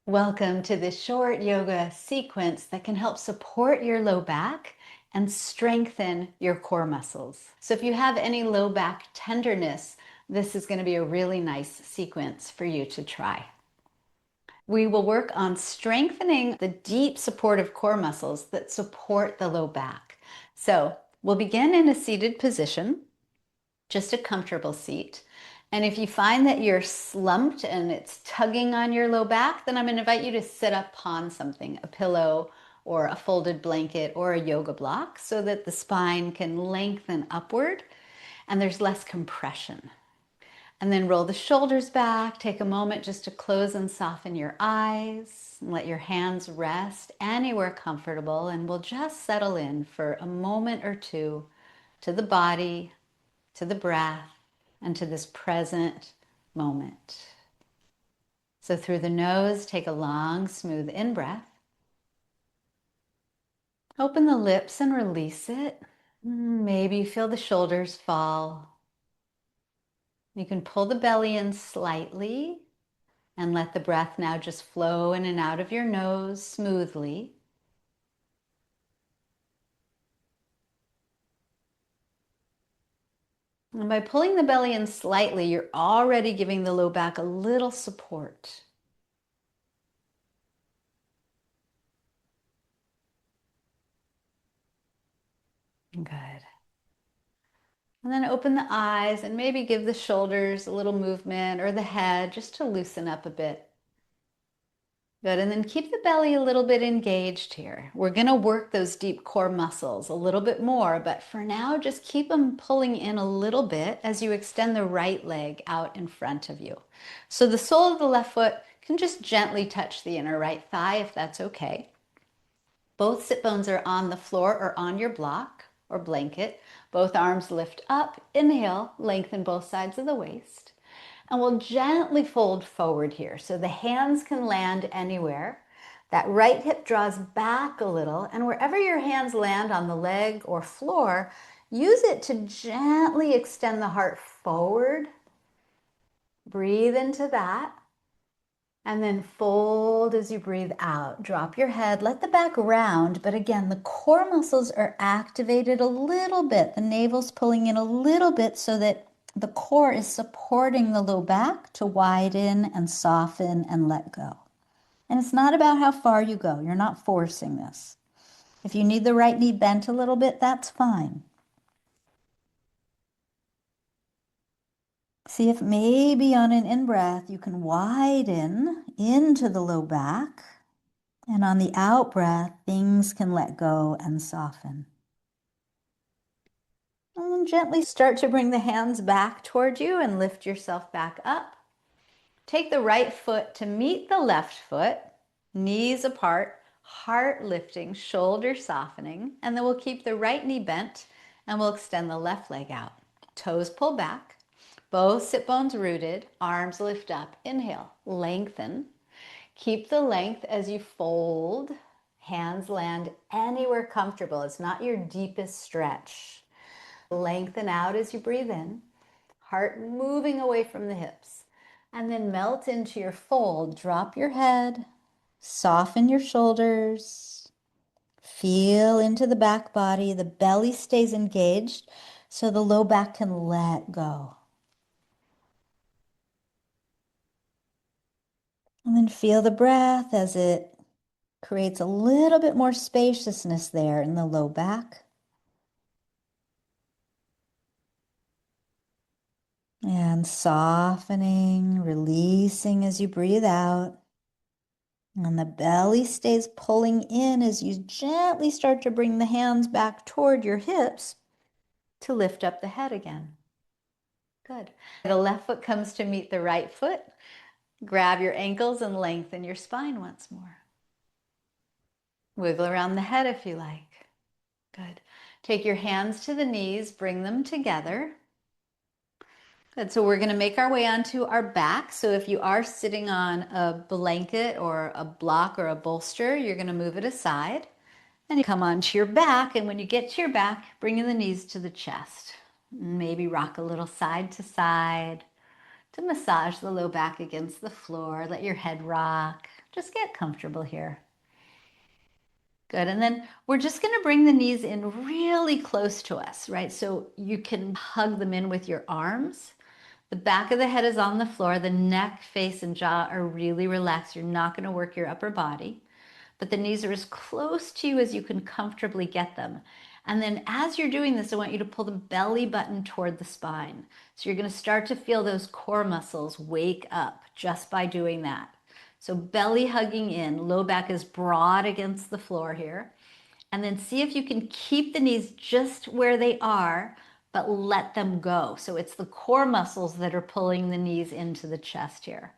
Welcome to this short yoga sequence that can help support your low back and strengthen your core muscles. So if you have any low back tenderness, this is going to be a really nice sequence for you to try. We will work on strengthening the deep supportive core muscles that support the low back. So we'll begin in a seated position, just a comfortable seat. And if you find that you're slumped and it's tugging on your low back, then I'm going to invite you to sit up on something, a pillow or a folded blanket or a yoga block, so that the spine can lengthen upward and there's less compression. And then roll the shoulders back. Take a moment just to close and soften your eyes. And let your hands rest anywhere comfortable, and we'll just settle in for a moment or two to the body, to the breath, and to this present moment. So through the nose, take a long, smooth in-breath. Open the lips and release it. Maybe feel the shoulders fall. You can pull the belly in slightly and let the breath now just flow in and out of your nose smoothly. And by pulling the belly in slightly, you're already giving the low back a little support. Good. And then open the eyes and maybe give the shoulders a little movement or the head just to loosen up a bit. Good. And then keep the belly a little bit engaged here. We're going to work those deep core muscles a little bit more, but for now, just keep them pulling in a little bit as you extend the right leg out in front of you. So the sole of the left foot can just gently touch the inner right thigh if that's okay. Both sit bones are on the floor or on your block or blanket. Both arms lift up. Inhale, lengthen both sides of the waist. And we'll gently fold forward here so the hands can land anywhere. That right hip draws back a little, and wherever your hands land on the leg or floor, use it to gently extend the heart forward. Breathe into that. And then fold as you breathe out. Drop your head, let the back round, but again, the core muscles are activated a little bit. The navel's pulling in a little bit so that the core is supporting the low back to widen and soften and let go. And it's not about how far you go. You're not forcing this. If you need the right knee bent a little bit, that's fine. See if maybe on an in-breath you can widen into the low back. And on the out breath, things can let go and soften. And then gently start to bring the hands back toward you and lift yourself back up. Take the right foot to meet the left foot, knees apart, heart lifting, shoulder softening, and then we'll keep the right knee bent and we'll extend the left leg out. Toes pull back, both sit bones rooted, arms lift up. Inhale, lengthen. Keep the length as you fold. Hands land anywhere comfortable. It's not your deepest stretch. Lengthen out as you breathe in. Heart moving away from the hips. And then melt into your fold. Drop your head. Soften your shoulders. Feel into the back body. The belly stays engaged so the low back can let go. And then feel the breath as it creates a little bit more spaciousness there in the low back. And softening, releasing as you breathe out. And the belly stays pulling in as you gently start to bring the hands back toward your hips to lift up the head again. Good. The left foot comes to meet the right foot. Grab your ankles and lengthen your spine once more. Wiggle around the head if you like. Good. Take your hands to the knees, bring them together. Good, so we're going to make our way onto our back. So if you are sitting on a blanket or a block or a bolster, you're going to move it aside. And you come onto your back, and when you get to your back, bring the knees to the chest. Maybe rock a little side to side to massage the low back against the floor. Let your head rock. Just get comfortable here. Good. And then we're just going to bring the knees in really close to us, right? So you can hug them in with your arms. The back of the head is on the floor. The neck, face, and jaw are really relaxed. You're not going to work your upper body, but the knees are as close to you as you can comfortably get them. And then as you're doing this, I want you to pull the belly button toward the spine. So you're going to start to feel those core muscles wake up just by doing that. So belly hugging in, low back is broad against the floor here. And then see if you can keep the knees just where they are, but let them go. So it's the core muscles that are pulling the knees into the chest here.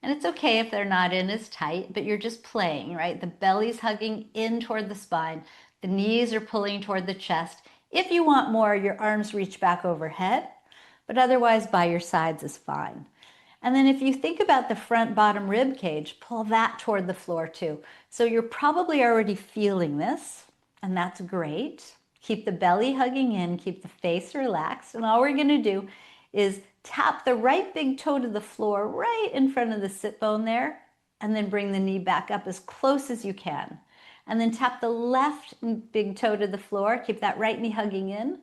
And it's okay if they're not in as tight, but you're just playing, right? The belly's hugging in toward the spine. The knees are pulling toward the chest. If you want more, your arms reach back overhead, but otherwise by your sides is fine. And then if you think about the front bottom rib cage, pull that toward the floor too. So you're probably already feeling this, and that's great. Keep the belly hugging in, keep the face relaxed, and all we're going to do is tap the right big toe to the floor right in front of the sit bone there, and then bring the knee back up as close as you can. And then tap the left big toe to the floor, keep that right knee hugging in,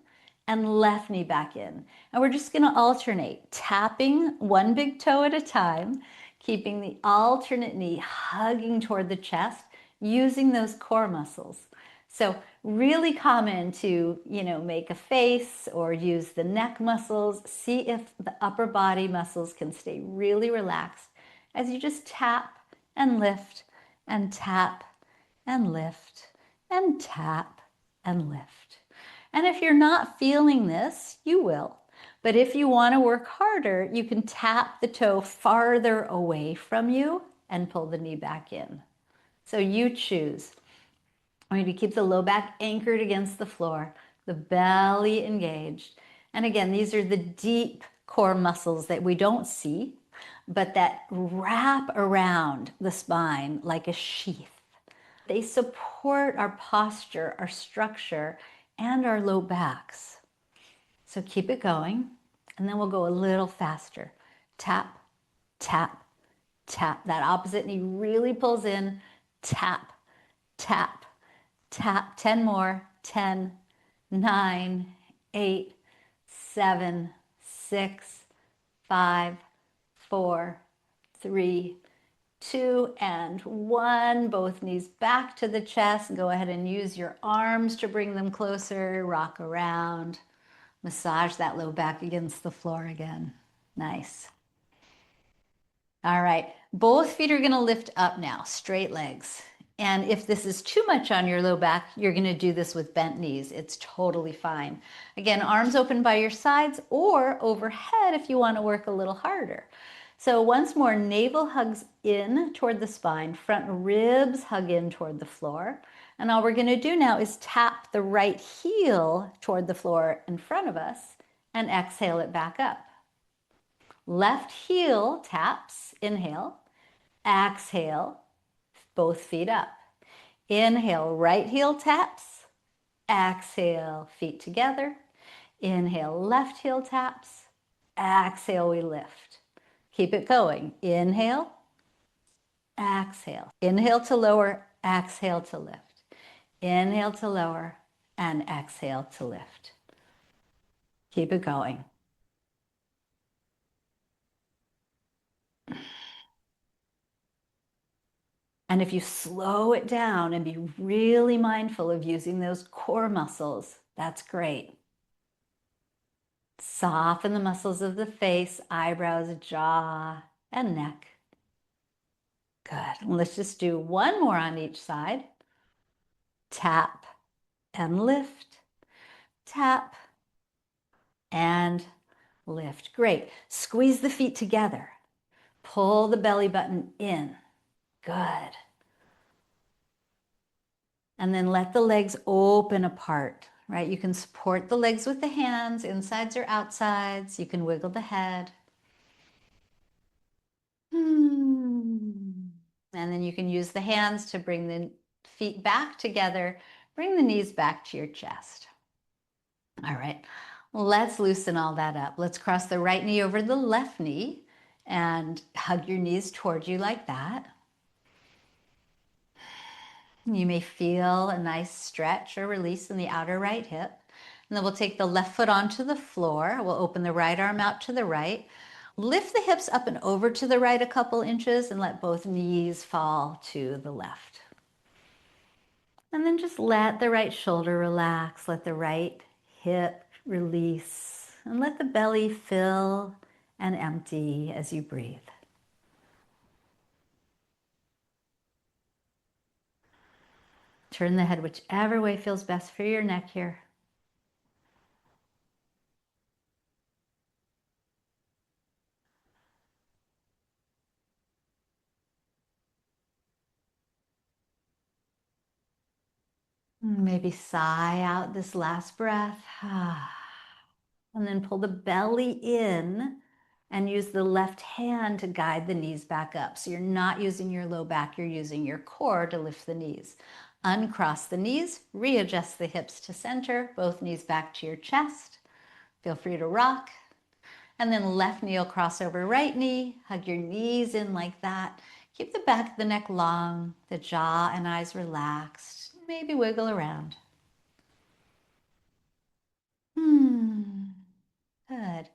and left knee back in. And we're just going to alternate, tapping one big toe at a time, keeping the alternate knee hugging toward the chest, using those core muscles. So really common to, make a face or use the neck muscles. See if the upper body muscles can stay really relaxed as you just tap and lift and tap and lift and tap and lift. And if you're not feeling this, you will. But if you want to work harder, you can tap the toe farther away from you and pull the knee back in. So you choose. I'm going to keep the low back anchored against the floor, the belly engaged. And again, these are the deep core muscles that we don't see, but that wrap around the spine like a sheath. They support our posture, our structure, and our low backs. So keep it going, and then we'll go a little faster. Tap, tap, tap. That opposite knee really pulls in. Tap, tap, tap. 10 more. 10, 9, 8, 7, 6, 5, 4, 3, 2, and 1. Both knees back to the chest. Go ahead and use your arms to bring them closer. Rock around. Massage that low back against the floor again. Nice. All right. Both feet are going to lift up now, straight legs. And if this is too much on your low back, you're going to do this with bent knees. It's totally fine. Again, arms open by your sides or overhead if you want to work a little harder. So once more, navel hugs in toward the spine, front ribs hug in toward the floor. And all we're going to do now is tap the right heel toward the floor in front of us and exhale it back up. Left heel taps, inhale, exhale, both feet up. Inhale, right heel taps, exhale, feet together. Inhale, left heel taps, exhale, we lift. Keep it going. Inhale, exhale. Inhale to lower, exhale to lift. Inhale to lower, and exhale to lift. Keep it going. And if you slow it down and be really mindful of using those core muscles, that's great. Soften the muscles of the face, eyebrows, jaw, and neck. Good. And let's just do one more on each side. Tap and lift. Tap and lift. Great. Squeeze the feet together. Pull the belly button in. Good. And then let the legs open apart, right? You can support the legs with the hands, insides or outsides. You can wiggle the head. And then you can use the hands to bring the feet back together. Bring the knees back to your chest. All right, let's loosen all that up. Let's cross the right knee over the left knee and hug your knees toward you like that. You may feel a nice stretch or release in the outer right hip. And then we'll take the left foot onto the floor. We'll open the right arm out to the right. Lift the hips up and over to the right a couple inches and let both knees fall to the left. And then just let the right shoulder relax. Let the right hip release. And let the belly fill and empty as you breathe. Turn the head whichever way feels best for your neck here. Maybe sigh out this last breath. And then pull the belly in and use the left hand to guide the knees back up. So you're not using your low back, you're using your core to lift the knees. Uncross the knees, readjust the hips to center, both knees back to your chest. Feel free to rock. And then left knee will cross over right knee. Hug your knees in like that. Keep the back of the neck long, the jaw and eyes relaxed. Maybe wiggle around. Good.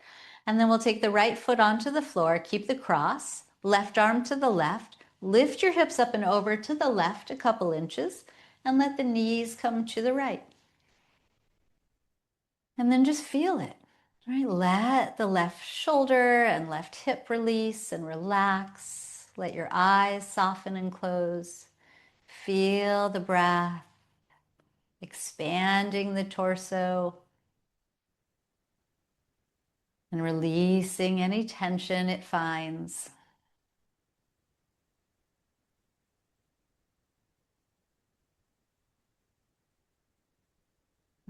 And then we'll take the right foot onto the floor. Keep the cross. Left arm to the left. Lift your hips up and over to the left a couple inches. And let the knees come to the right. And then just feel it. Right? Let the left shoulder and left hip release and relax. Let your eyes soften and close. Feel the breath, expanding the torso and releasing any tension it finds.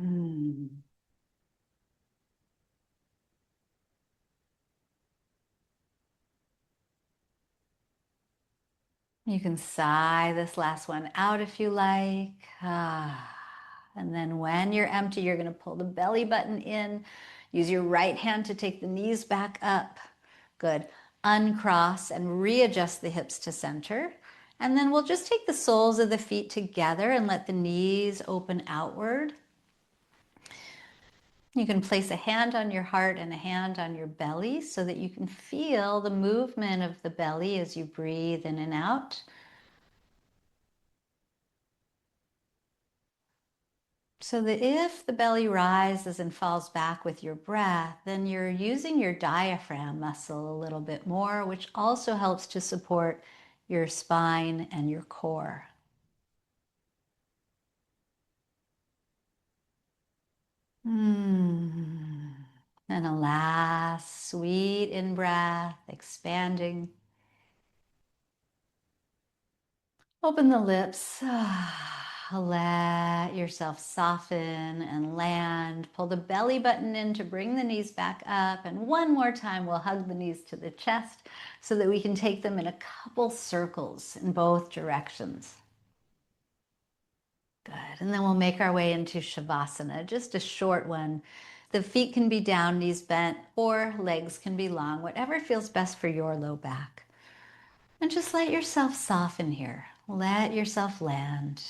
Mm. You can sigh this last one out if you like. And then when you're empty, you're going to pull the belly button in. Use your right hand to take the knees back up. Good. Uncross and readjust the hips to center. And then we'll just take the soles of the feet together and let the knees open outward. You can place a hand on your heart and a hand on your belly so that you can feel the movement of the belly as you breathe in and out. So that if the belly rises and falls back with your breath, then you're using your diaphragm muscle a little bit more, which also helps to support your spine and your core. And a last sweet in-breath, expanding. Open the lips. Let yourself soften and land. Pull the belly button in to bring the knees back up. And one more time, we'll hug the knees to the chest so that we can take them in a couple circles in both directions. Good. And then we'll make our way into Shavasana, just a short one. The feet can be down, knees bent, or legs can be long, whatever feels best for your low back. And just let yourself soften here. Let yourself land.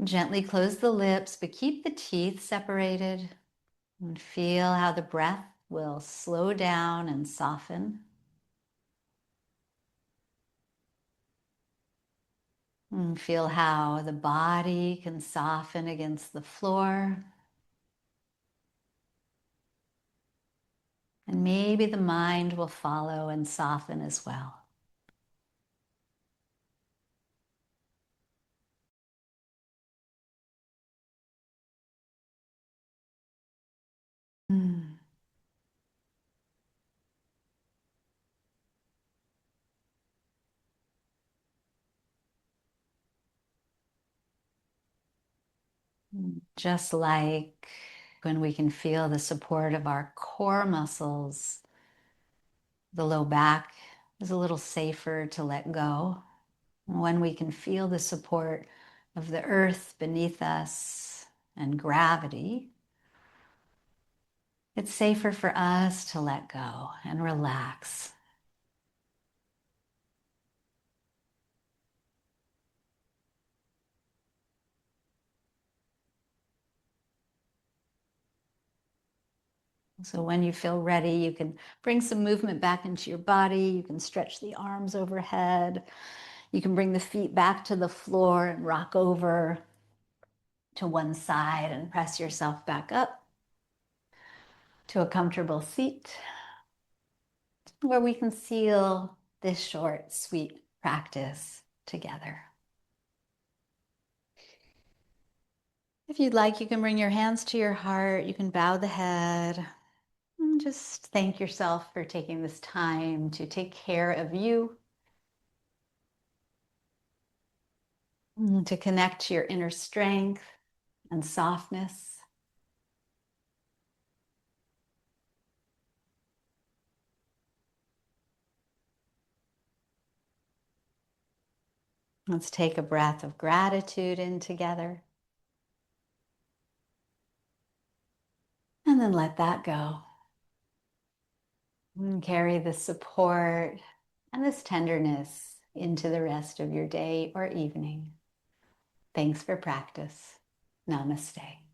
Gently close the lips, but keep the teeth separated. And feel how the breath will slow down and soften. And feel how the body can soften against the floor. And maybe the mind will follow and soften as well. Mm. Just like when we can feel the support of our core muscles, the low back is a little safer to let go. When we can feel the support of the earth beneath us and gravity, it's safer for us to let go and relax. So when you feel ready, you can bring some movement back into your body. You can stretch the arms overhead. You can bring the feet back to the floor and rock over to one side and press yourself back up to a comfortable seat where we can seal this short, sweet practice together. If you'd like, you can bring your hands to your heart. You can bow the head and just thank yourself for taking this time to take care of you, to connect to your inner strength and softness. Let's take a breath of gratitude in together. And then let that go. And carry this support and this tenderness into the rest of your day or evening. Thanks for practice. Namaste.